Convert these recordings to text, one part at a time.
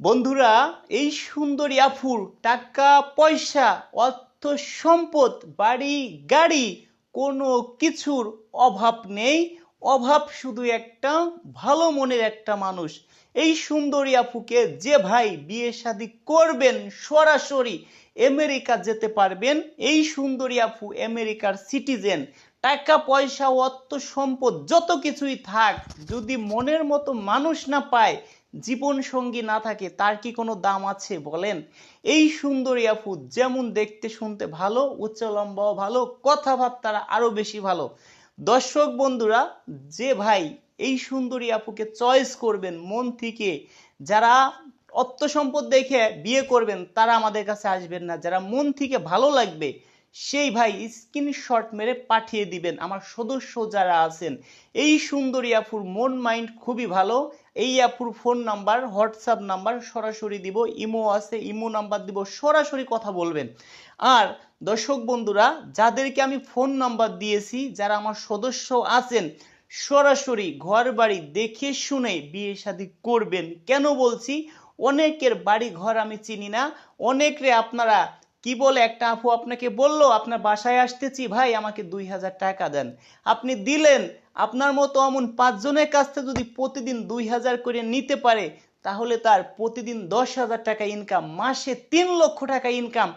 বন্ধুরা, এই সুন্দরী আফুর টাকা পয়সা অর্থ সম্পদ বাড়ি গাড়ি কোনো কিছুর অভাব নেই। অভাব শুধু একটা ভালো মনের একটা মানুষ। এই সুন্দরী আফুকে যে ভাই বিয়ে শাদী করবেন সরাসরি আমেরিকা যেতে পারবেন। এই সুন্দরী আফু আমেরিকার সিটিজেন। টাকা পয়সা অর্থ সম্পদ যত কিছুই থাক, যদি মনের মতো মানুষ না পায়, জীবন সঙ্গী না থাকে, তার কি কোনো দাম আছে বলেন? এই সুন্দরী আপু যেমন দেখতে শুনতে ভালো, উচ্চ লম্বাও ভালো, কথাবার্তা আরো বেশি ভালো। দর্শক বন্ধুরা, যে ভাই এই সুন্দরী আপুকে চয়েস করবেন মন থেকে, যারা অর্থ সম্পদ দেখে বিয়ে করবেন তারা আমাদের কাছে আসবেন না। যারা মন থেকে ভালো লাগবে সেই ভাই স্ক্রিনশট মেরে পাঠিয়ে দিবেন। আমার সদস্য যারা আছেন, এই সুন্দরী আপুর মন মাইন্ড খুবই ভালো। এই আপুর ফোন নাম্বার, হোয়াটসঅ্যাপ নাম্বার সরাসরি দিব, ইমো আছে ইমো নাম্বার দিব, সরাসরি কথা বলবেন। আর দর্শক বন্ধুরা, যাদেরকে আমি ফোন নাম্বার দিয়েছি, যারা আমার সদস্য আছেন, সরাসরি ঘর বাড়ি দেখে শুনে বিয়ে শাদী করবেন। কেন বলছি? অনেকের বাড়ি ঘর আমি চিনি না। অনেকরে আপনারা কি বলে, একটা আপু আপনাকে বললো আপনার বাসায় আসতেছি ভাই আমাকে 2000 টাকা দেন, আপনি দিলেন। আপনার মতো এমন 5 জনের কাছ থেকে যদি প্রতিদিন 2000 করে নিতে পারে, তাহলে তার প্রতিদিন 10,000 টাকা ইনকাম, মাসে 3 লক্ষ টাকা ইনকাম।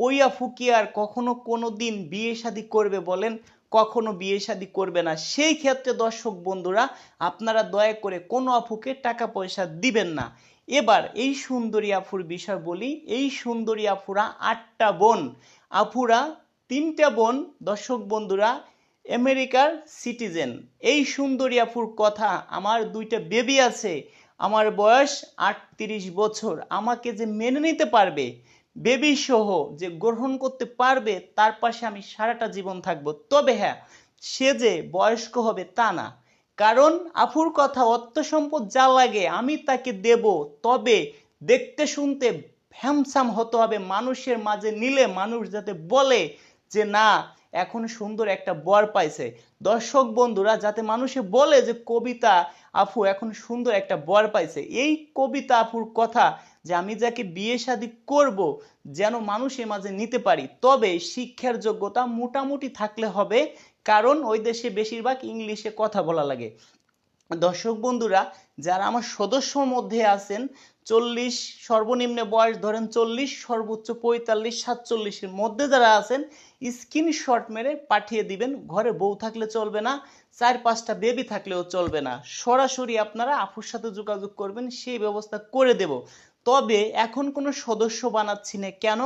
ওই আপু কি আর কখনো কোনো দিন বিয়ে শাদী করবে বলেন? কখনো বিয়ে শাদী করবে না। সেই ক্ষেত্রে দর্শক বন্ধুরা, আপনারা দয়া করে কোনো আপুকে টাকা পয়সা দিবেন না। এবার এই সুন্দরী আফুর বিষয় বলি। এই সুন্দরী আফুরা 8টা বোন। আফুরা 3টা বোন দর্শক বন্ধুরা আমেরিকার সিটিজেন। এই সুন্দরী আফুর কথা, আমার 2টা বেবি আছে, আমার বয়স 38 বছর, আমাকে যে মেনে নিতে পারবে, বেবি সহ যে গ্রহণ করতে পারবে, তার পাশে আমি সারাটা জীবন থাকবো। তবে হ্যাঁ, সে যে বয়স্ক হবে তা না। কারণ আফুর কথা, অর্থ সম্পদ যা লাগে আমি তাকে দেব, তবে দেখতে শুনতে হ্যামসাম হতে হবে। মানুষের মাঝে নিলে মানুষ যাতে বলে যে না, এখন সুন্দর একটা বর পাইছে। দর্শক বন্ধুরা, যাতে মানুষে বলে যে কবিতা আপু এখন সুন্দর একটা বর পাইছে। এই কবিতা আপুর কথা, যে আমি যাকে বিয়ে শাদী করব যেন মানুষের মাঝে নিতে পারি, তবে শিক্ষার যোগ্যতা মোটামুটি থাকলে হবে। কারণ ওই দেশে বেশিরভাগ ইংলিশে কথা বলা লাগে। দর্শক বন্ধুরা, যারা আমার সদস্যর মধ্যে আছেন, 40 সর্বনিম্ন বয়স ধরেন 40, সর্বোচ্চ 45-47-এর মধ্যে যারা আছেন, স্ক্রিনশট মেরে পাঠিয়ে দিবেন। ঘরে বউ থাকলে চলবে না, 4-5টা বেবি থাকলেও চলবে না, সরাসরি আপনারা আপুর সাথে যোগাযোগ করবেন, সেই ব্যবস্থা করে দেব। তবে এখন কোনো সদস্য বানাচ্ছি না। কেন?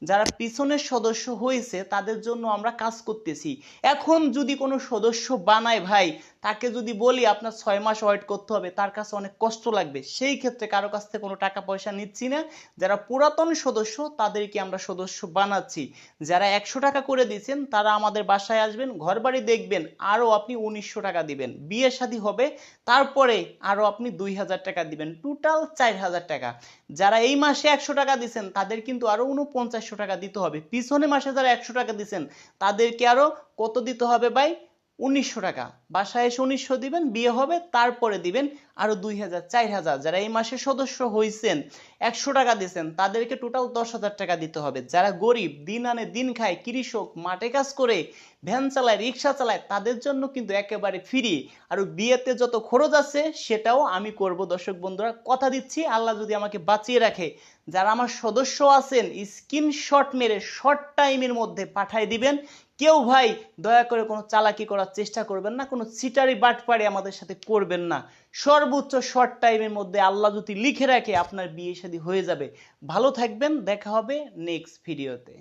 যারা পিছনের সদস্য হয়েছে তাদের জন্য আমরা কাজ করতেছি। এখন যদি কোনো সদস্য বানায় ভাই, তাকে যদি বলি আপনার 6 মাস ওয়েট করতে হবে, তার কাছে অনেক কষ্ট লাগবে। সেই ক্ষেত্রে কারো কাছ থেকে কোনো টাকা পয়সা নিচ্ছি না। যারা পুরাতন সদস্য তাদেরকে আমরা সদস্য বানাচ্ছি। যারা 100 টাকা করে দিয়েছেন তারা আমাদের বাসায় আসবেন, ঘর বাড়ি দেখবেন, আরও আপনি 1900 টাকা দিবেন। বিয়ে শাদী হবে, তারপরে আরও আপনি 2000 টাকা দিবেন, টোটাল 4000 টাকা। যারা এই মাসে 100 টাকা দিচ্ছেন তাদের কিন্তু আরো 4900 টাকা দিতে হবে। পিছনে মাসে যারা 100 টাকা দিচ্ছেন তাদেরকে আরো কত দিতে হবে ভাই? 1900 টাকা। বাসায় এসে 1900 দিবেন, বিয়ে হবে তারপরে দিবেন আরো 2000 4000। যারা এই মাসে সদস্য হয়েছেন, 100 টাকা দিচ্ছেন, তাদেরকে টোটাল 10,000 টাকা দিতে হবে। যারা গরিব, দিন আনে দিন খায়, কৃষক, মাঠে কাজ করে, ভ্যান চালায়, রিক্সা চালায়, তাদের জন্য কিন্তু একেবারে ফ্রি। আর বিয়েতে যত খরচ আছে সেটাও আমি করব। দর্শক বন্ধুরা, কথা দিচ্ছি, আল্লাহ যদি আমাকে বাঁচিয়ে রাখে, যারা আমার সদস্য আছেন স্ক্রিনশট মেরে শর্ট টাইমের মধ্যে পাঠিয়ে দিবেন। কেউ ভাই দয়া করে কোনো চালাকি করার চেষ্টা করবেন না, কোনো সিটারি বাটপারি আমাদের সাথে করবেন না। সর্বোচ্চ শর্ট টাইমের মধ্যে আল্লাহ যদি লিখে রাখে আপনার বিয়ে শাদী হয়ে যাবে। ভালো থাকবেন, দেখা হবে নেক্সট ভিডিওতে।